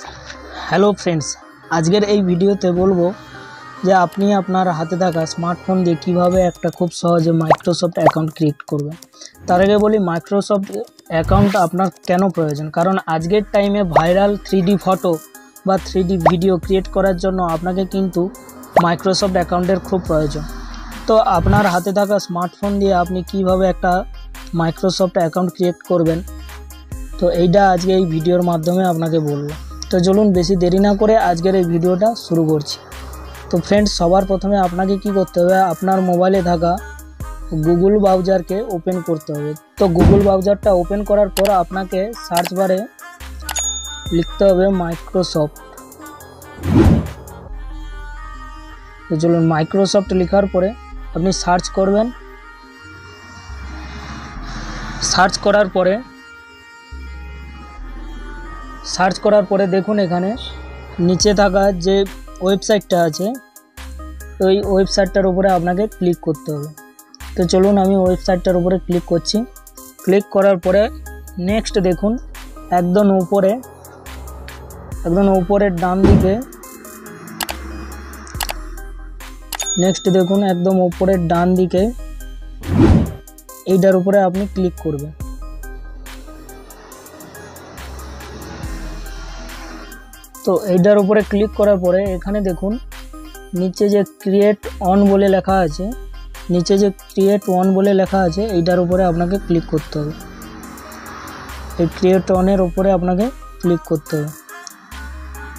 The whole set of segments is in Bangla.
हेलो फ्रेंड्स, आजकेर এই ভিডিওতে বলবো যে আপনি আপনার হাতে থাকা স্মার্টফোন দিয়ে কিভাবে একটা খুব সহজে মাইক্রোসফট অ্যাকাউন্ট ক্রিয়েট করবেন। তার আগে বলি মাইক্রোসফট অ্যাকাউন্ট আপনার কেন প্রয়োজন, কারণ আজকের টাইমে ভাইরাল 3D ফটো বা 3D ভিডিও ক্রিয়েট করার জন্য আপনাকে কিন্তু মাইক্রোসফট অ্যাকাউন্টের খুব প্রয়োজন। তো আপনার হাতে থাকা স্মার্টফোন দিয়ে আপনি কিভাবে একটা মাইক্রোসফট অ্যাকাউন্ট ক্রিয়েট করবেন, তো এইটা আজকে এই ভিডিওর মাধ্যমে আপনাকে বলবো। তো চলুন বেশি দেরি না করে আজকের এই ভিডিওটা শুরু করছি। তো ফ্রেন্ডস, সবার প্রথমে আপনাকে কি করতে হবে, আপনার মোবাইলে থাকা গুগল ব্রাউজারকে ওপেন করতে হবে। তো গুগল ব্রাউজারটা ওপেন করার পর আপনাকে সার্চ বারে লিখতে হবে মাইক্রোসফট। তো চলুন মাইক্রোসফট লেখার পরে আপনি সার্চ করবেন। সার্চ করার পরে দেখুন এখানে নিচে থাকা যে ওয়েবসাইটটা আছে, ওই ওয়েবসাইটটার উপরে আপনাকে ক্লিক করতে হবে। তো চলুন আমি ওয়েবসাইটটার উপরে ক্লিক করছি। ক্লিক করার পরে নেক্সট দেখুন একদম উপরের ডান দিকে, এইটার উপরে আপনি ক্লিক করবেন। তো এইটার উপরে ক্লিক করার পরে এখানে দেখুন নিচে যে ক্রিয়েট অন বলে লেখা আছে, এইটার উপরে আপনাকে ক্লিক করতে হবে। এই ক্রিয়েট অনের উপরে আপনাকে ক্লিক করতে হবে।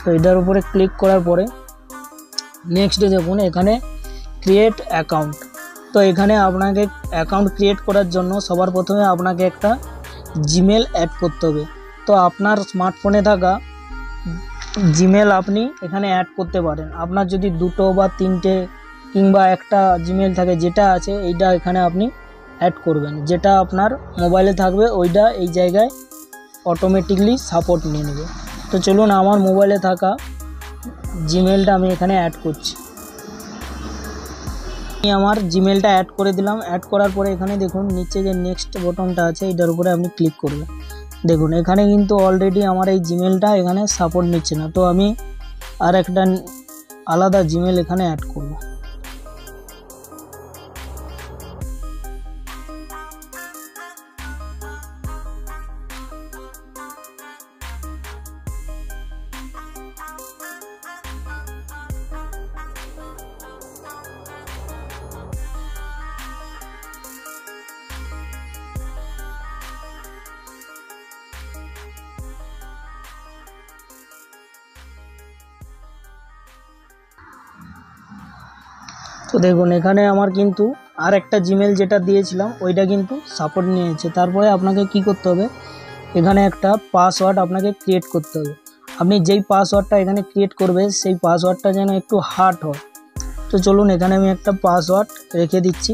তো এইটার উপরে ক্লিক করার পরে নেক্সট দেখুন এখানে ক্রিয়েট অ্যাকাউন্ট। তো এখানে আপনাকে অ্যাকাউন্ট ক্রিয়েট করার জন্য সবার প্রথমে আপনাকে একটা জিমেল অ্যাড করতে হবে। তো আপনার স্মার্টফোনে থাকা জিমেল আপনি এখানে অ্যাড করতে পারেন। আপনার যদি দুটো বা তিনটে কিংবা একটা জিমেল থাকে, যেটা আছে এইটা এখানে আপনি অ্যাড করবেন। যেটা আপনার মোবাইলে থাকবে ওইটা এই জায়গায় অটোমেটিকলি সাপোর্ট নিয়ে নেবে। তো চলুন আমার মোবাইলে থাকা জিমেলটা আমি এখানে অ্যাড করছি। আমি আমার জিমেলটা অ্যাড করে দিলাম। অ্যাড করার পরে এখানে দেখুন নিচে যে নেক্সট বটনটা আছে এইটার উপরে আপনি ক্লিক করবেন। দেখুন এখানে কিন্তু অলরেডি আমার এই জিমেলটা এখানে সাপোর্ট নিচ্ছে না। তো আমি আর একটা আলাদা জিমেল এখানে অ্যাড করব। তো দেখুন এখানে আমার কিন্তু আর একটা জিমেল যেটা দিয়েছিলাম ওইটা কিন্তু সাপোর্ট নিয়েছে। তারপরে আপনাকে কি করতে হবে, এখানে একটা পাসওয়ার্ড আপনাকে ক্রিয়েট করতে হবে। আপনি যেই পাসওয়ার্ডটা এখানে ক্রিয়েট করবে সেই পাসওয়ার্ডটা যেন একটু হার্ড হয়। তো চলুন এখানে আমি একটা পাসওয়ার্ড রেখে দিচ্ছি।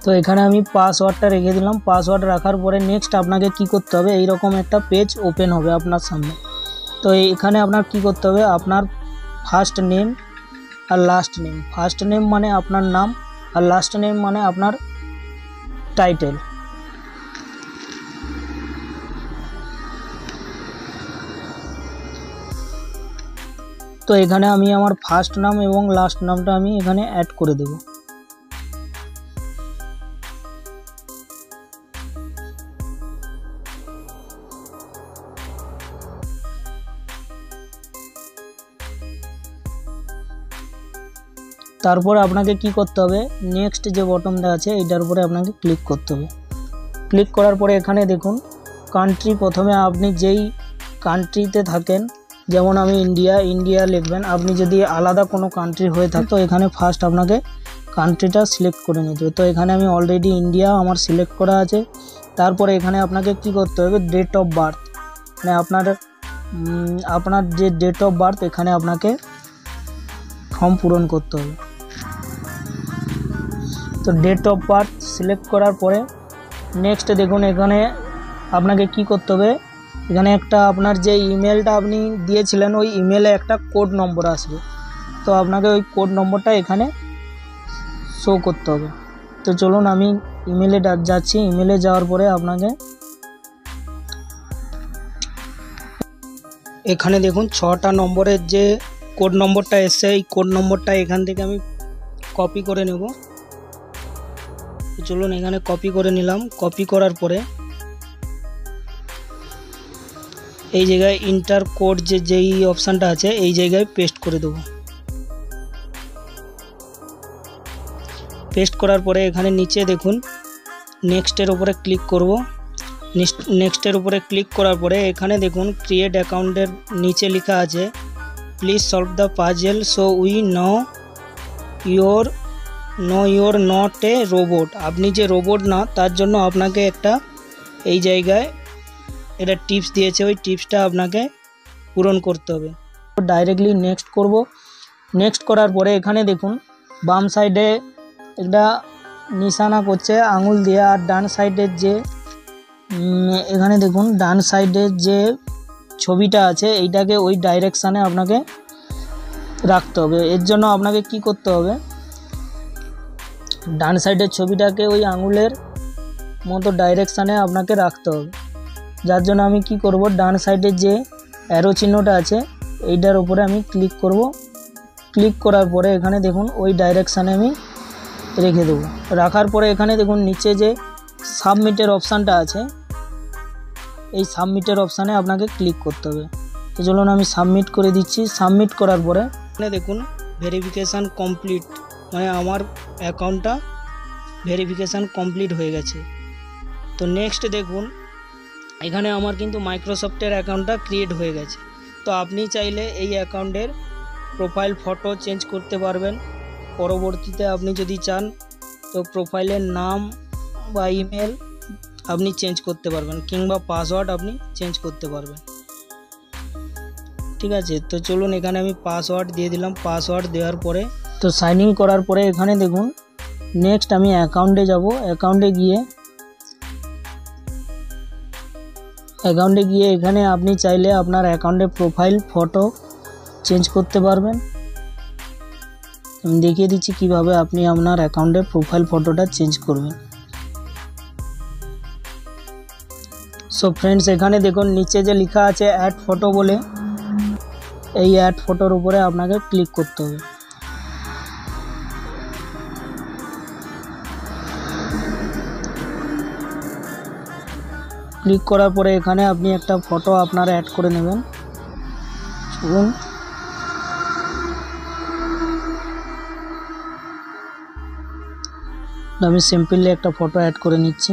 তো এখানে আমি পাসওয়ার্ডটা রেখে দিলাম। পাসওয়ার্ড রাখার পরে নেক্সট আপনাকে কি করতে হবে, এইরকম একটা পেজ ওপেন হবে আপনার সামনে। তো এখানে আপনার কি করতে হবে, আপনার ফার্স্ট নেম আর লাস্ট নেম। ফার্স্ট নেম মানে আপনার নাম আর লাস্ট নেম মানে আপনার টাইটেল। তো এখানে আমি আমার ফার্স্ট নাম এবং লাস্ট নামটা আমি এখানে অ্যাড করে দেব। তারপর আপনাকে কি করতে হবে, নেক্সট যে বটনটা আছে এইটার উপরে আপনাকে ক্লিক করতে হবে। ক্লিক করার পরে এখানে দেখুন কান্ট্রি, প্রথমে আপনি যেই কান্ট্রিতে থাকেন, যেমন আমি ইন্ডিয়া লিখবেন। আপনি যদি আলাদা কোনো কান্ট্রি হয়ে থাকে তো এখানে ফার্স্ট আপনাকে কান্ট্রিটা সিলেক্ট করে নিতে হবে। তো এখানে আমি অলরেডি ইন্ডিয়া আমার সিলেক্ট করা আছে। তারপরে এখানে আপনাকে কি করতে হবে, ডেট অফ বার্থ, মানে আপনার যে ডেট অফ বার্থ এখানে আপনাকে ফর্ম পূরণ করতে হবে। तो डेट ऑफ बार्थ সিলেক্ট করার পরে নেক্সট দেখুন এখানে আপনাকে কি করতে হবে, এখানে একটা আপনার যে ইমেলটা আপনি দিয়েছিলেন ওই ইমেলে একটা কোড নম্বর আসবে, তো আপনাকে ওই কোড নম্বরটা এখানে শো করতে হবে। তো চলুন আমি ইমেলে যাচ্ছি। ইমেলে যাওয়ার পরে আপনাকে এখানে দেখুন 6টা নম্বরের যে কোড নম্বরটা এসছে, এই কোড নম্বরটা এখান থেকে আমি কপি করে নেব। চলুন এখানে কপি করে নিলাম। কপি করার পরে এই জায়গায় ইন্টার কোড যেই অপশানটা আছে এই জায়গায় পেস্ট করে দেব। পেস্ট করার পরে এখানে নিচে দেখুন নেক্সটের উপরে ক্লিক করব। নেক্সটের উপরে ক্লিক করার পরে এখানে দেখুন ক্রিয়েট অ্যাকাউন্টের নিচে লেখা আছে please solve the puzzle so we know your not a robot. আপনি যে রোবট না তার জন্য আপনাকে একটা এই জায়গায় এটা টিপস দিয়েছে, ওই টিপসটা আপনাকে পূরণ করতে হবে। ডাইরেক্টলি নেক্সট করব। নেক্সট করার পরে এখানে দেখুন বাম সাইডে একটা নিশানা করছে আঙুল দিয়ে, আর ডান সাইডের যে এখানে দেখুন ডান সাইডের যে ছবিটা আছে এইটাকে ওই ডাইরেকশানে আপনাকে রাখতে হবে। এর জন্য আপনাকে কি করতে হবে, ডান সাইডের ছবিটাকে ওই আঙুলের মতো ডাইরেকশানে আপনাকে রাখতে হবে। যার জন্য আমি কি করব, ডান সাইডের যে অ্যারো চিহ্নটা আছে এইটার উপরে আমি ক্লিক করব। ক্লিক করার পরে এখানে দেখুন ওই ডাইরেকশানে আমি রেখে দেবো। রাখার পরে এখানে দেখুন নিচে যে সাবমিটের অপশানটা আছে এই সাবমিটের অপশানে আপনাকে ক্লিক করতে হবে। তো চলুন আমি সাবমিট করে দিচ্ছি। সাবমিট করার পরে এখানে দেখুন ভেরিফিকেশান কমপ্লিট, মানে আমার অ্যাকাউন্টটা ভেরিফিকেশান কমপ্লিট হয়ে গেছে। তো নেক্সট দেখুন এখানে আমার কিন্তু মাইক্রোসফটের অ্যাকাউন্টটা ক্রিয়েট হয়ে গেছে। তো আপনি চাইলে এই অ্যাকাউন্টের প্রোফাইল ফটো চেঞ্জ করতে পারবেন। পরবর্তীতে আপনি যদি চান তো প্রোফাইলের নাম বা ইমেল আপনি চেঞ্জ করতে পারবেন, কিংবা পাসওয়ার্ড আপনি চেঞ্জ করতে পারবেন। ঠিক আছে, তো চলুন এখানে আমি পাসওয়ার্ড দিয়ে দিলাম। পাসওয়ার্ড দেওয়ার পরে তো সাইন ইন করার পরে এখানে দেখুন নেক্সট আমি অ্যাকাউন্টে যাব। অ্যাকাউন্টে গিয়ে এখানে আপনি চাইলে আপনার অ্যাকাউন্টে প্রোফাইল ফটো চেঞ্জ করতে পারবেন। আমি দেখিয়ে দিচ্ছি কিভাবে আপনি আপনার অ্যাকাউন্টে প্রোফাইল ফটোটা চেঞ্জ করবেন। সো ফ্রেন্ডস এখানে দেখুন নিচে যে লেখা আছে অ্যাড ফটো বলে, এই অ্যাড ফটোর উপরে আপনাকে ক্লিক করতে হবে। ক্লিক করার পরে এখানে আপনি একটা ফটো আপনার অ্যাড করে নেবেন। চলুন আমি সিম্পলি একটা ফটো অ্যাড করে নিচ্ছি।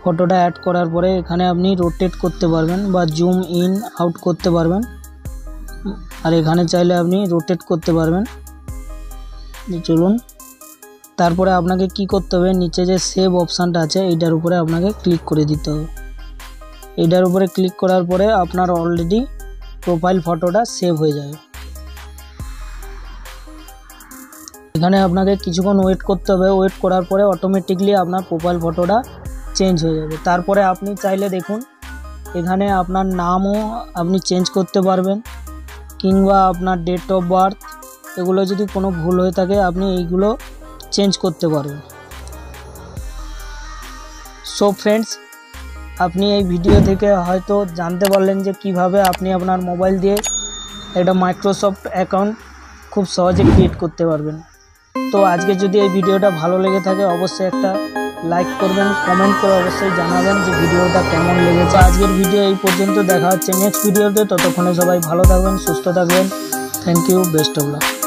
ফটোটা অ্যাড করার পরে এখানে আপনি রোটেট করতে পারবেন বা জুম ইন আউট করতে পারবেন, আর এখানে চাইলে আপনি রোটেট করতে পারবেন। চলুন তারপরে আপনাকে কি করতে হবে, নিচে যে সেভ অপশানটা আছে এইটার উপরে আপনাকে ক্লিক করে দিতে হবে। এইটার উপরে ক্লিক করার পরে আপনার অলরেডি প্রোফাইল ফটোটা সেভ হয়ে যাবে। এখানে আপনাকে কিছুক্ষণ ওয়েট করতে হবে। ওয়েট করার পরে অটোমেটিকলি আপনার প্রোফাইল ফটোটা চেঞ্জ হয়ে যাবে। তারপরে আপনি চাইলে দেখুন এখানে আপনার নামও আপনি চেঞ্জ করতে পারবেন, কিংবা আপনার ডেট অফ বার্থ এগুলো যদি কোনো ভুল হয়ে থাকে আপনি এইগুলো চেঞ্জ করতে পারবেন। সো ফ্রেন্ডস আপনি এই ভিডিও থেকে হয়তো জানতে পারলেন যে কিভাবে আপনি আপনার মোবাইল দিয়ে একটা মাইক্রোসফট অ্যাকাউন্ট খুব সহজে ক্রিয়েট করতে পারবেন। তো আজকে যদি এই ভিডিওটা ভালো লেগে থাকে অবশ্যই একটা লাইক করবেন, কমেন্ট করে অবশ্যই জানাবেন যে ভিডিওটা কেমন লেগেছে। আজকের ভিডিও এই পর্যন্ত, দেখা হচ্ছে নেক্সট ভিডিওতে। ততক্ষণে সবাই ভালো থাকবেন, সুস্থ থাকবেন। Thank you, best of lakh.